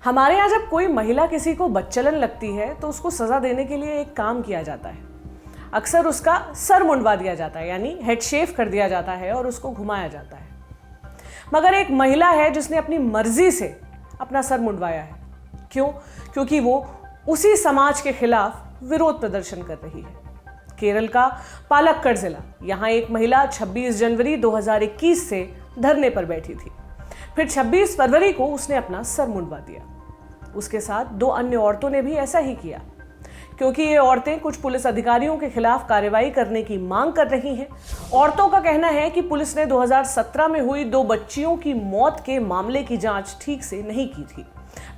हमारे यहाँ जब कोई महिला किसी को बदचलन लगती है तो उसको सजा देने के लिए एक काम किया जाता है। अक्सर उसका सर मुंडवा दिया जाता है, यानी हेड शेव कर दिया जाता है और उसको घुमाया जाता है। मगर एक महिला है जिसने अपनी मर्जी से अपना सर मुंडवाया है। क्यों? क्योंकि वो उसी समाज के खिलाफ विरोध प्रदर्शन कर रही है। केरल का पालक्कड़ जिला, यहाँ एक महिला 26 जनवरी 2021 से धरने पर बैठी थी। फिर 26 फरवरी को उसने अपना सर मुंडवा दिया। उसके साथ 2 अन्य औरतों ने भी ऐसा ही किया। क्योंकि ये औरतें कुछ पुलिस अधिकारियों के खिलाफ कार्रवाई करने की मांग कर रही हैं। औरतों का कहना है कि पुलिस ने 2017 में हुई 2 बच्चियों की मौत के मामले की जांच ठीक से नहीं की थी,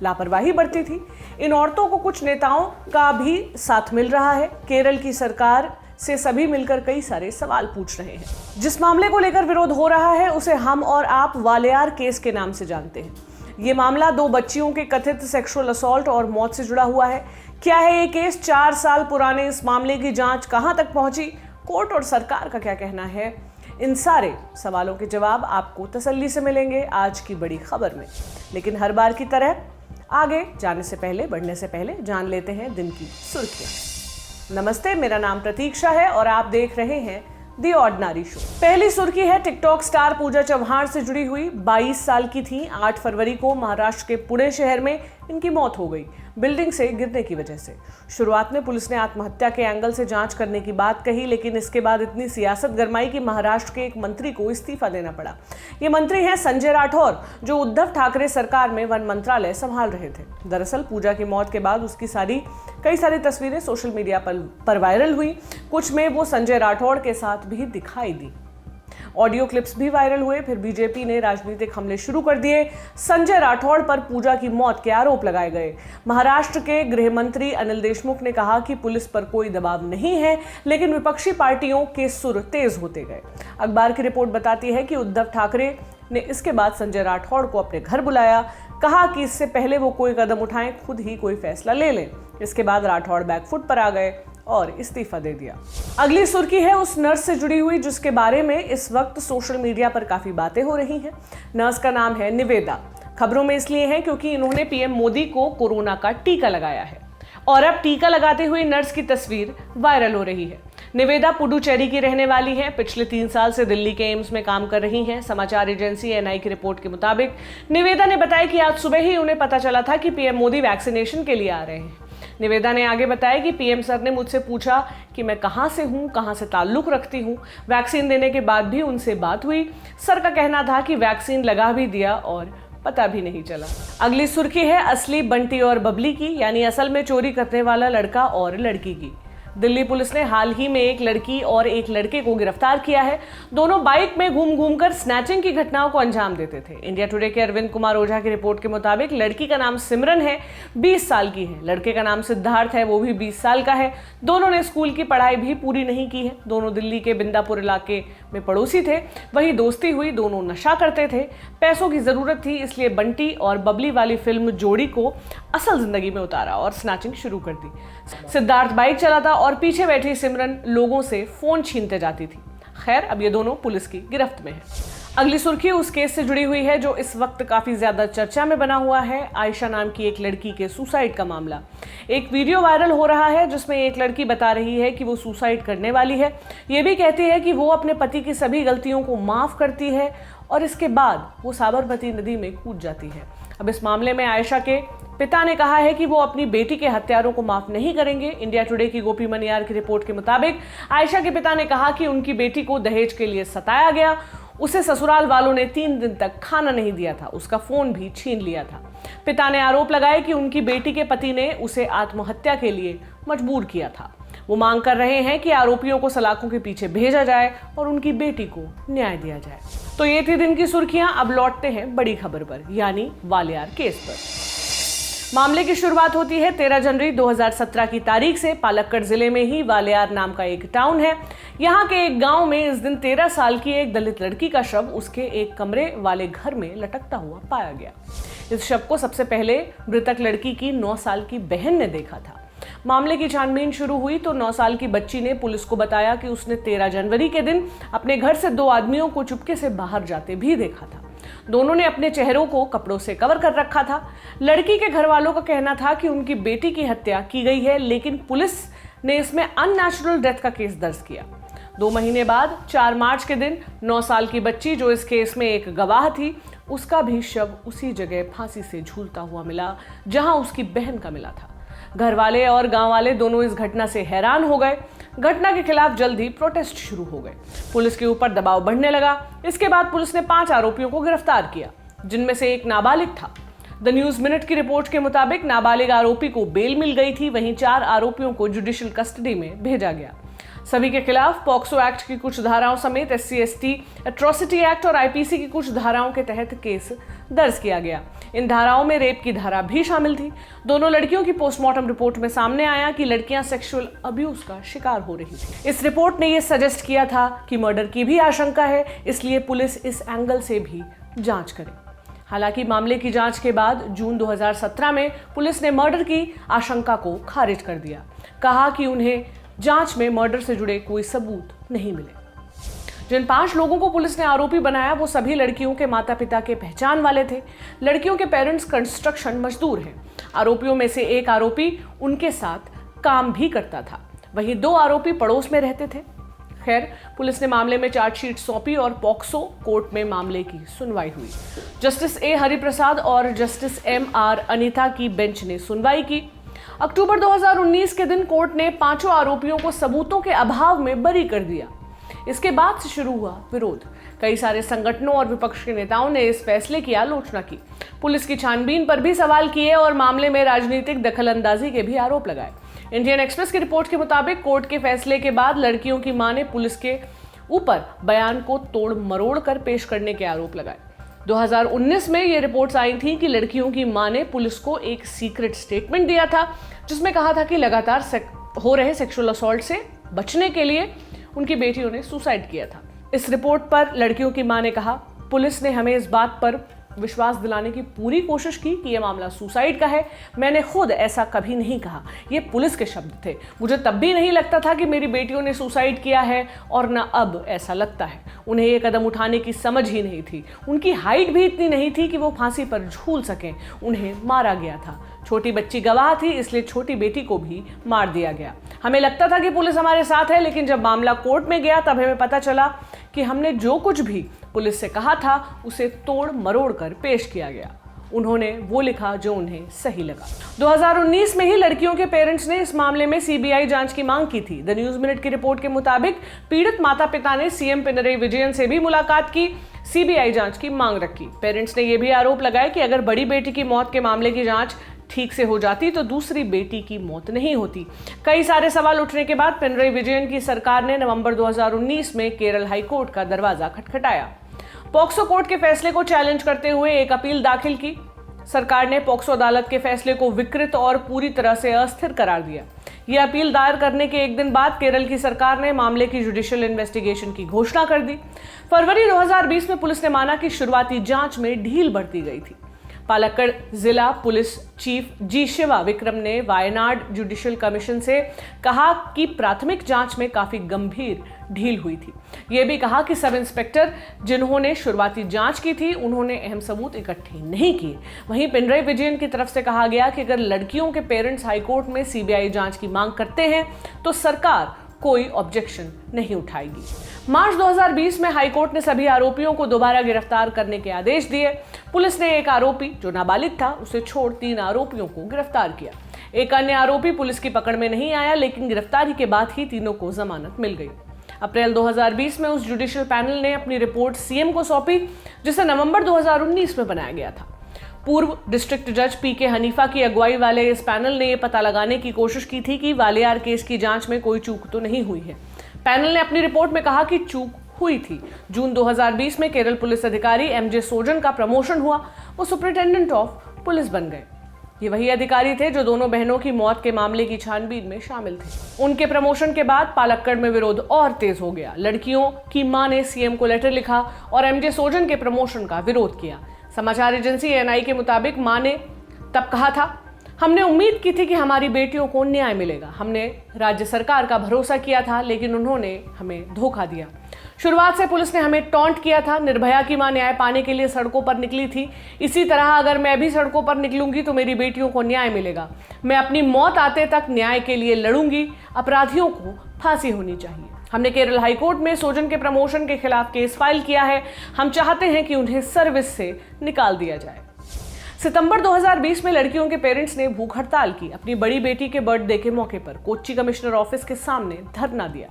लापरवाही बरती थी। इन औरतों को कुछ नेताओं का भी साथ मिल रहा है। केरल की सरकार से सभी मिलकर कई सारे सवाल पूछ रहे हैं। जिस मामले को लेकर विरोध हो रहा है उसे हम और आप वालियार केस के नाम से जानते हैं। ये मामला 2 बच्चियों के कथित सेक्सुअल असॉल्ट और मौत से जुड़ा हुआ है। क्या है ये केस? 4 साल पुराने इस मामले की जांच कहां तक पहुंची? कोर्ट और सरकार का क्या कहना है? इन सारे सवालों के जवाब आपको तसल्ली से मिलेंगे आज की बड़ी खबर में। लेकिन हर बार की तरह आगे जाने से पहले, बढ़ने से पहले जान लेते हैं दिन की सुर्खियां। नमस्ते, मेरा नाम प्रतीक्षा है और आप देख रहे हैं दी ऑर्डिनरी शो। पहली सुर्खी है टिकटॉक स्टार पूजा चव्हाण से जुड़ी हुई। 22 साल की थी। 8 फरवरी को महाराष्ट्र के पुणे शहर में इनकी मौत हो गई, बिल्डिंग से गिरने की वजह से। शुरुआत में पुलिस ने आत्महत्या के एंगल से जांच करने की बात कही, लेकिन इसके बाद इतनी सियासत गरमाई कि महाराष्ट्र के एक मंत्री को इस्तीफा देना पड़ा। ये मंत्री हैं संजय राठौर, जो उद्धव ठाकरे सरकार में वन मंत्रालय संभाल रहे थे। दरअसल पूजा की मौत के बाद उसकी कई सारी तस्वीरें सोशल मीडिया पर वायरल हुई। कुछ में वो संजय राठौर के साथ भी दिखाई दी। ऑडियो क्लिप्स भी वायरल हुए। फिर बीजेपी ने राजनीतिक हमले शुरू कर दिए। संजय राठौड़ पर पूजा की मौत के आरोप लगाए गए। महाराष्ट्र के गृह मंत्री अनिल देशमुख ने कहा कि पुलिस पर कोई दबाव नहीं है, लेकिन विपक्षी पार्टियों के सुर तेज होते गए। अखबार की रिपोर्ट बताती है कि उद्धव ठाकरे ने इसके बाद संजय राठौड़ को अपने घर बुलाया, कहा कि इससे पहले वो कोई कदम उठाएं, खुद ही कोई फैसला ले लें। इसके बाद राठौड़ बैकफुट पर आ गए और इस्तीफा दे दिया। अगली सुर्खी है उस नर्स से जुड़ी हुई जिसके बारे में इस वक्त सोशल मीडिया पर काफी बातें हो रही हैं। नर्स का नाम है निवेदा। खबरों में इसलिए है क्योंकि इन्होंने पीएम मोदी को कोरोना का टीका लगाया है और अब टीका लगाते हुए नर्स की तस्वीर वायरल हो रही है। निवेदा पुडुचेरी की रहने वाली है। पिछले 3 साल से दिल्ली के एम्स में काम कर रही हैं। समाचार एजेंसी एनआई की रिपोर्ट के मुताबिक निवेदा ने बताया कि आज सुबह ही उन्हें पता चला था कि पीएम मोदी वैक्सीनेशन के लिए आ रहे हैं। निवेदा ने आगे बताया कि पीएम सर ने मुझसे पूछा कि मैं कहां से हूं, कहां से ताल्लुक रखती हूं। वैक्सीन देने के बाद भी उनसे बात हुई। सर का कहना था कि वैक्सीन लगा भी दिया और पता भी नहीं चला। अगली सुर्खी है असली बंटी और बबली की, यानी असल में चोरी करने वाला लड़का और लड़की की। दिल्ली पुलिस ने हाल ही में एक लड़की और एक लड़के को गिरफ्तार किया है। दोनों बाइक में घूम घूम कर स्नैचिंग की घटनाओं को अंजाम देते थे। इंडिया टुडे के अरविंद कुमार ओझा की रिपोर्ट के मुताबिक लड़की का नाम सिमरन है, 20 साल की है। लड़के का नाम सिद्धार्थ है, वो भी 20 साल का है। दोनों ने स्कूल की पढ़ाई भी पूरी नहीं की है। दोनों दिल्ली के बिंदापुर इलाके में पड़ोसी थे। वहीं दोस्ती हुई। दोनों नशा करते थे। पैसों की जरूरत थी, इसलिए बंटी और बबली वाली फिल्म जोड़ी को असल जिंदगी में उतारा और स्नैचिंग शुरू कर दी। सिद्धार्थ बाइक चलाता और पीछे बैठी सिमरन लोगों से फोन छीनते जाती थी। खैर, अब ये दोनों पुलिस की गिरफ्त में हैं। अगली सुर्खी उस केस से जुड़ी हुई है जो इस वक्त काफी ज्यादा चर्चा में बना हुआ है। आयशा नाम की एक लड़की के सुसाइड का मामला। एक वीडियो वायरल हो रहा है जिसमें एक लड़की बता रही है कि वो सुसाइड करने वाली है। ये भी कहती है कि वो अपने पति की सभी गलतियों को माफ करती है और इसके बाद वो साबरमती नदी में कूद जाती है। अब इस मामले में आयशा के पिता ने कहा है कि वो अपनी बेटी के हत्यारों को माफ नहीं करेंगे। इंडिया टुडे की गोपी मनियार की रिपोर्ट के मुताबिक आयशा के पिता ने कहा कि उनकी बेटी को दहेज के लिए सताया गया। उसे ससुराल वालों ने 3 दिन तक खाना नहीं दिया था। उसका फोन भी छीन लिया था। पिता ने आरोप लगाया कि उनकी बेटी के पति ने उसे आत्महत्या के लिए मजबूर किया था। वो मांग कर रहे हैं कि आरोपियों को सलाखों के पीछे भेजा जाए और उनकी बेटी को न्याय दिया जाए। तो ये थी दिन की सुर्खियां। अब लौटते हैं बड़ी खबर पर, यानी वालियार केस पर। मामले की शुरुआत होती है 13 जनवरी 2017 की तारीख से। पालक्कड़ जिले में ही वालियार नाम का एक टाउन है। यहाँ के एक गांव में इस दिन 13 साल की एक दलित लड़की का शव उसके एक कमरे वाले घर में लटकता हुआ पाया गया। इस शव को सबसे पहले मृतक लड़की की 9 साल की बहन ने देखा था। मामले की छानबीन शुरू हुई तो 9 साल की बच्ची ने पुलिस को बताया कि उसने 13 जनवरी के दिन अपने घर से 2 आदमियों को चुपके से बाहर जाते भी देखा था। दोनों ने अपने चेहरों को कपड़ों से कवर कर रखा था। लड़की के घर वालों का कहना था कि उनकी बेटी की हत्या की गई है, लेकिन पुलिस ने इसमें अननेचुरल डेथ का केस दर्ज किया। 2 महीने बाद 4 मार्च के दिन 9 साल की बच्ची, जो इस केस में एक गवाह थी, उसका भी शव उसी जगह फांसी से झूलता हुआ मिला जहां उसकी बहन का मिला था। घर वाले और गांव वाले दोनों इस घटना से हैरान हो गए। घटना के खिलाफ जल्द ही प्रोटेस्ट शुरू हो गए। पुलिस के ऊपर दबाव बढ़ने लगा। इसके बाद पुलिस ने 5 आरोपियों को गिरफ्तार किया, जिनमें से एक नाबालिग था। द न्यूज मिनट की रिपोर्ट के मुताबिक नाबालिग आरोपी को बेल मिल गई थी, वहीं 4 आरोपियों को जुडिशियल कस्टडी में भेजा गया। सभी के खिलाफ पॉक्सो एक्ट की कुछ धाराओं समेत SC/ST एट्रोसिटी एक्ट और IPC की कुछ धाराओं के तहत केस दर्ज किया गया। इन धाराओं में रेप की धारा भी शामिल थी। दोनों लड़कियों की पोस्टमार्टम रिपोर्ट में सामने आया कि लड़कियां सेक्सुअल अब्यूज का शिकार हो रही थी। इस रिपोर्ट ने यह सजेस्ट किया था कि मर्डर की भी आशंका है, इसलिए पुलिस इस एंगल से भी जांच करे। हालांकि मामले की जांच के बाद जून 2017 में पुलिस ने मर्डर की आशंका को खारिज कर दिया। कहा कि उन्हें जांच में मर्डर से जुड़े कोई सबूत नहीं मिले। जिन 5 लोगों को पुलिस ने आरोपी बनाया वो सभी लड़कियों के माता पिता के पहचान वाले थे। लड़कियों के पेरेंट्स कंस्ट्रक्शन मजदूर हैं। आरोपियों में से एक आरोपी उनके साथ काम भी करता था, वहीं 2 आरोपी पड़ोस में रहते थे। खैर, पुलिस ने मामले में चार्जशीट सौंपी और पॉक्सो कोर्ट में मामले की सुनवाई हुई। जस्टिस A हरिप्रसाद और जस्टिस MR अनीता की बेंच ने सुनवाई की। अक्टूबर 2019 के दिन कोर्ट ने 5 आरोपियों को सबूतों के अभाव में बरी कर दिया। इसके बाद से शुरू हुआ विरोध। कई सारे संगठनों और विपक्ष के नेताओं ने इस फैसले की आलोचना की, पुलिस की छानबीन पर भी सवाल किए और मामले में राजनीतिक दखलंदाजी के भी आरोप लगाए। इंडियन एक्सप्रेस की रिपोर्ट के मुताबिक कोर्ट के फैसले के बाद लड़कियों की मां ने पुलिस के ऊपर बयान को तोड़ मरोड़ कर पेश करने के आरोप लगाए। 2019 में ये रिपोर्ट्स आई थी कि लड़कियों की मां ने पुलिस को एक सीक्रेट स्टेटमेंट दिया था, जिसमें कहा था कि लगातार हो रहे सेक्सुअल असॉल्ट से बचने के लिए उनकी बेटियों ने सुसाइड किया था। इस रिपोर्ट पर लड़कियों की मां ने कहा, पुलिस ने हमें इस बात पर विश्वास दिलाने की पूरी कोशिश की कि यह मामला सुसाइड का है। मैंने खुद ऐसा कभी नहीं कहा, ये पुलिस के शब्द थे। मुझे तब भी नहीं लगता था कि मेरी बेटियों ने सुसाइड किया है और न अब ऐसा लगता है। उन्हें ये कदम उठाने की समझ ही नहीं थी। उनकी हाइट भी इतनी नहीं थी कि वो फांसी पर झूल सकें। उन्हें मारा गया था। छोटी बच्ची गवाह थी, इसलिए छोटी बेटी को भी मार दिया गया। हमें लगता था कि पुलिस हमारे साथ है, लेकिन जब मामला कोर्ट में गया तब हमें पता चला कि हमने जो कुछ भी पुलिस से कहा था उसे तोड़ मरोड़ कर पेश किया गया। उन्होंने वो लिखा जो उन्हें सही लगा। 2019 में ही लड़कियों के पेरेंट्स ने इस मामले में CBI जांच की मांग की थी। द न्यूज मिनट की रिपोर्ट के मुताबिक पीड़ित माता पिता ने CM पिनरई विजयन से भी मुलाकात की, CBI जांच की मांग रखी। पेरेंट्स ने यह भी आरोप लगाया कि अगर बड़ी बेटी की मौत के मामले की जांच ठीक से हो जाती तो दूसरी बेटी की मौत नहीं होती। कई सारे सवाल उठने के बाद पिनरई विजयन की सरकार ने नवंबर 2019 में केरल हाई कोर्ट का दरवाजा खटखटाया। पॉक्सो कोर्ट के फैसले को चैलेंज करते हुए एक अपील दाखिल की। सरकार ने पॉक्सो अदालत के फैसले को विकृत और पूरी तरह से अस्थिर करार दिया। यह अपील दायर करने के एक दिन बाद केरल की सरकार ने मामले की जुडिशियल इन्वेस्टिगेशन की घोषणा कर दी। फरवरी 2020 में पुलिस ने माना कि शुरुआती जांच में ढील बरती गई थी। पालक्कड़ जिला police chief G Shiva Vikram ने वायनाड जुडिशियल कमीशन से कहा कि प्राथमिक जांच में काफी गंभीर ढील हुई थी। यह भी कहा कि सब इंस्पेक्टर जिन्होंने शुरुआती जांच की थी उन्होंने अहम सबूत इकट्ठे नहीं किए। वहीं पिनरई विजयन की तरफ से कहा गया कि अगर लड़कियों के पेरेंट्स हाईकोर्ट में CBI जांच की मांग करते हैं तो सरकार कोई ऑब्जेक्शन नहीं उठाएगी। मार्च 2020 में हाईकोर्ट ने सभी आरोपियों को दोबारा गिरफ्तार करने के आदेश दिए। पुलिस ने एक आरोपी जो नाबालिग था उसे छोड़ 3 आरोपियों को गिरफ्तार किया। एक अन्य आरोपी पुलिस की पकड़ में नहीं आया, लेकिन गिरफ्तारी के बाद ही तीनों को जमानत मिल गई। अप्रैल 2020 में उस जुडिशियल पैनल ने अपनी रिपोर्ट CM को सौंपी, जिसे नवंबर 2019 में बनाया गया था। पूर्व डिस्ट्रिक्ट जज PK हनीफा की अगुवाई वाले इस पैनल ने यह पता लगाने की कोशिश की थी कि वालियार केस की जांच में कोई चूक तो नहीं हुई है। पैनल ने अपनी रिपोर्ट में कहा कि चूक हुई थी। जून 2020 में केरल पुलिस अधिकारी MJ सोजन का प्रमोशन हुआ, वो सुपरिटेंडेंट ऑफ पुलिस बन गए। ये वही अधिकारी थे जो दोनों बहनों की मौत के मामले की छानबीन में शामिल थे। उनके प्रमोशन के बाद पालक्कड़ में विरोध और तेज हो गया। लड़कियों की मां ने CM को लेटर लिखा और MJ सोजन के प्रमोशन का विरोध किया। समाचार एजेंसी ANI के मुताबिक मां ने तब कहा था, हमने उम्मीद की थी कि हमारी बेटियों को न्याय मिलेगा। हमने राज्य सरकार का भरोसा किया था, लेकिन उन्होंने हमें धोखा दिया। शुरुआत से पुलिस ने हमें टॉन्ट किया था। निर्भया की मां न्याय पाने के लिए सड़कों पर निकली थी। इसी तरह अगर मैं भी सड़कों पर निकलूंगी तो मेरी बेटियों को न्याय मिलेगा। मैं अपनी मौत आते तक न्याय के लिए लड़ूंगी। अपराधियों को फांसी होनी चाहिए। हमने केरल हाईकोर्ट में सोजन के प्रमोशन के खिलाफ केस फाइल किया है। हम चाहते हैं कि उन्हें सर्विस से निकाल दिया जाए। सितंबर 2020 में लड़कियों के पेरेंट्स ने भूख हड़ताल की। अपनी बड़ी बेटी के बर्थडे के मौके पर कोच्चि कमिश्नर ऑफिस के सामने धरना दिया,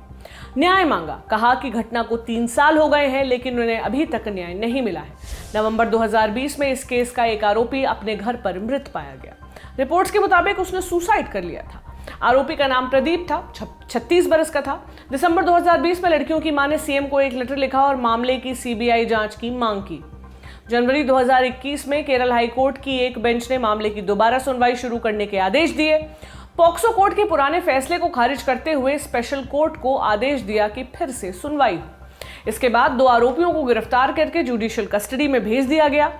न्याय मांगा। कहा कि घटना को 3 साल हो गए हैं लेकिन उन्हें अभी तक न्याय नहीं मिला है। नवंबर 2020 में इस केस का एक आरोपी अपने घर पर मृत पाया गया। रिपोर्ट्स के मुताबिक उसने सुसाइड कर लिया था। आरोपी का नाम प्रदीप था, 36 बरस का था। दिसंबर 2020 में लड़कियों की मां ने सीएम को एक लेटर लिखा और मामले की सीबीआई जांच की मांग की। जनवरी 2021 में केरल हाईकोर्ट की एक बेंच ने मामले की दोबारा सुनवाई शुरू करने के आदेश दिए। पॉक्सो कोर्ट के पुराने फैसले को खारिज करते हुए स्पेशल कोर्ट को आदेश दिया कि फिर से सुनवाई हो। इसके बाद 2 आरोपियों को गिरफ्तार करके जुडिशियल कस्टडी में भेज दिया गया।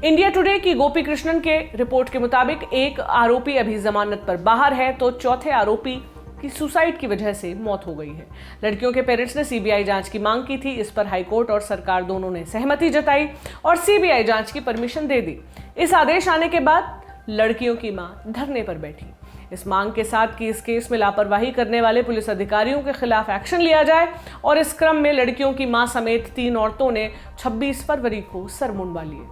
इंडिया टुडे की गोपी कृष्णन के रिपोर्ट के मुताबिक एक आरोपी अभी जमानत पर बाहर है तो चौथे आरोपी की सुसाइड की वजह से मौत हो गई है। लड़कियों के पेरेंट्स ने सीबीआई जांच की मांग की थी। इस पर हाईकोर्ट और सरकार दोनों ने सहमति जताई और सीबीआई जांच की परमिशन दे दी। इस आदेश आने के बाद लड़कियों की मां धरने पर बैठी, इस मांग के साथ कि इस केस में लापरवाही करने वाले पुलिस अधिकारियों के खिलाफ एक्शन लिया जाए। और इस क्रम में लड़कियों की मां समेत 3 औरतों ने 26 फरवरी को सर मुंडवा लिए।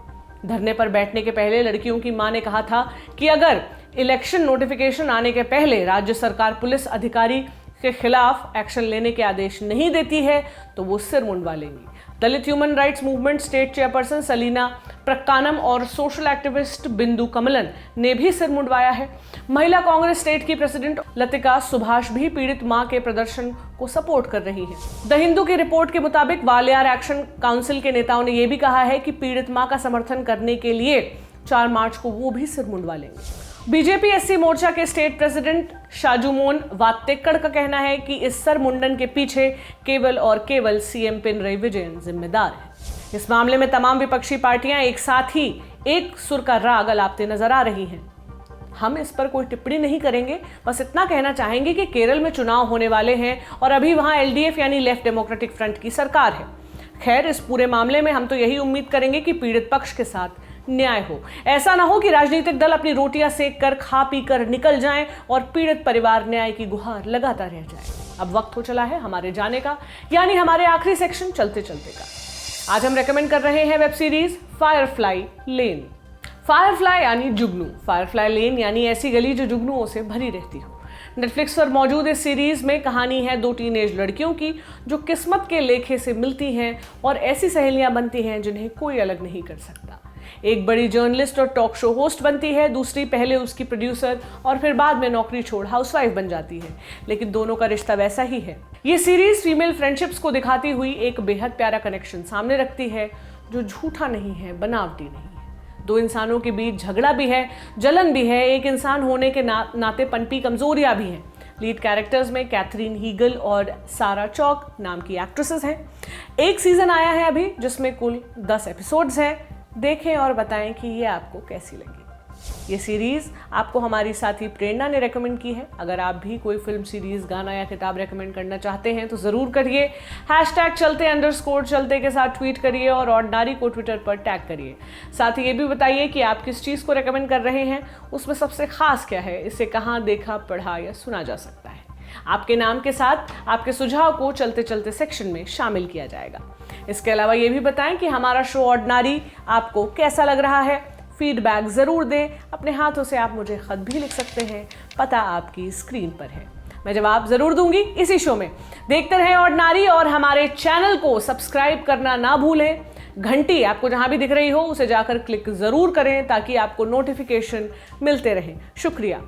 धरने पर बैठने के पहले लड़कियों की मां ने कहा था कि अगर इलेक्शन नोटिफिकेशन आने के पहले राज्य सरकार पुलिस अधिकारी के खिलाफ एक्शन लेने के आदेश नहीं देती है तो वो सिर मुंडवा लेंगी। Dalit human rights movement state chairperson Salina Prakkanam और सोशल एक्टिविस्ट बिंदु कमलन ने भी सिर मुंडवाया है। महिला कांग्रेस स्टेट की प्रेसिडेंट लतिका सुभाष भी पीड़ित मां के प्रदर्शन को सपोर्ट कर रही है। द हिंदू की रिपोर्ट के मुताबिक वालियार एक्शन काउंसिल के नेताओं ने यह भी कहा है कि पीड़ित मां का समर्थन करने के लिए 4 मार्च को वो भी सिर मुंडवा लेंगे। बीजेपी एससी मोर्चा के स्टेट प्रेसिडेंट शाजूमोन वात्तेक्कड़ का कहना है कि इस सर मुंडन के पीछे केवल और केवल सीएम पिनरई विजयन जिम्मेदार है। इस मामले में तमाम विपक्षी पार्टियां एक साथ ही एक सुर का राग अलापते नजर आ रही हैं। हम इस पर कोई टिप्पणी नहीं करेंगे, बस इतना कहना चाहेंगे कि केरल में चुनाव होने वाले हैं और अभी वहां एलडीएफ यानी लेफ्ट डेमोक्रेटिक फ्रंट की सरकार है। खैर, इस पूरे मामले में हम तो यही उम्मीद करेंगे कि पीड़ित पक्ष के साथ न्याय हो। ऐसा ना हो कि राजनीतिक दल अपनी रोटियां सेक कर खा पी कर निकल जाएं और पीड़ित परिवार न्याय की गुहार लगाता रह जाए। अब वक्त हो चला है हमारे जाने का, यानी हमारे आखिरी सेक्शन चलते चलते का। आज हम रेकमेंड कर रहे हैं वेब सीरीज फायरफ्लाई लेन। फायरफ्लाई यानी जुगनू, फायरफ्लाई लेन यानी ऐसी गली जो जुगनुओं से भरी रहती हो। नेटफ्लिक्स पर मौजूद इस सीरीज में कहानी है 2 टीनेज लड़कियों की जो किस्मत के लेखे से मिलती हैं और ऐसी सहेलियां बनती हैं जिन्हें कोई अलग नहीं कर सकता। एक बड़ी जर्नलिस्ट और टॉक शो होस्ट बनती है, दूसरी पहले उसकी प्रोड्यूसर और फिर बाद में नौकरी छोड़ हाउसवाइफ बन जाती है, लेकिन दोनों का रिश्ता वैसा ही है। ये सीरीज फीमेल फ्रेंडशिप्स को दिखाती हुई एक बेहद प्यारा कनेक्शन सामने रखती है जो झूठा नहीं है, बनावटी नहीं है। 2 इंसानों के बीच झगड़ा भी है, जलन भी है, एक इंसान होने के नाते पनपी कमजोरियां भी हैं। लीड कैरेक्टर्स में कैथरीन हीगल और सारा चौक नाम की एक्ट्रेसेस हैं। एक सीजन आया है अभी जिसमें कुल 10 एपिसोड्स हैं। देखें और बताएं कि ये आपको कैसी लगी। ये सीरीज आपको हमारी साथी प्रेरणा ने रेकमेंड की है। अगर आप भी कोई फिल्म, सीरीज, गाना या किताब रेकमेंड करना चाहते हैं तो जरूर करिए। #चलते_चलते के साथ ट्वीट करिए और ऑर्डिनरी को ट्विटर पर टैग करिए। साथ ही ये भी बताइए कि आप किस चीज़ को रेकमेंड कर रहे हैं, उसमें सबसे खास क्या है, इसे कहाँ देखा, पढ़ा या सुना जा सकता है। आपके नाम के साथ आपके सुझाव को चलते चलते सेक्शन में शामिल किया जाएगा। इसके अलावा ये भी बताएं कि हमारा शो ऑर्डिनरी आपको कैसा लग रहा है। फीडबैक ज़रूर दें। अपने हाथों से आप मुझे खत भी लिख सकते हैं, पता आपकी स्क्रीन पर है। मैं जवाब ज़रूर दूंगी इसी शो में। देखते रहें ऑर्डिनरी और हमारे चैनल को सब्सक्राइब करना ना भूलें। घंटी आपको जहां भी दिख रही हो उसे जाकर क्लिक ज़रूर करें ताकि आपको नोटिफिकेशन मिलते रहें। शुक्रिया।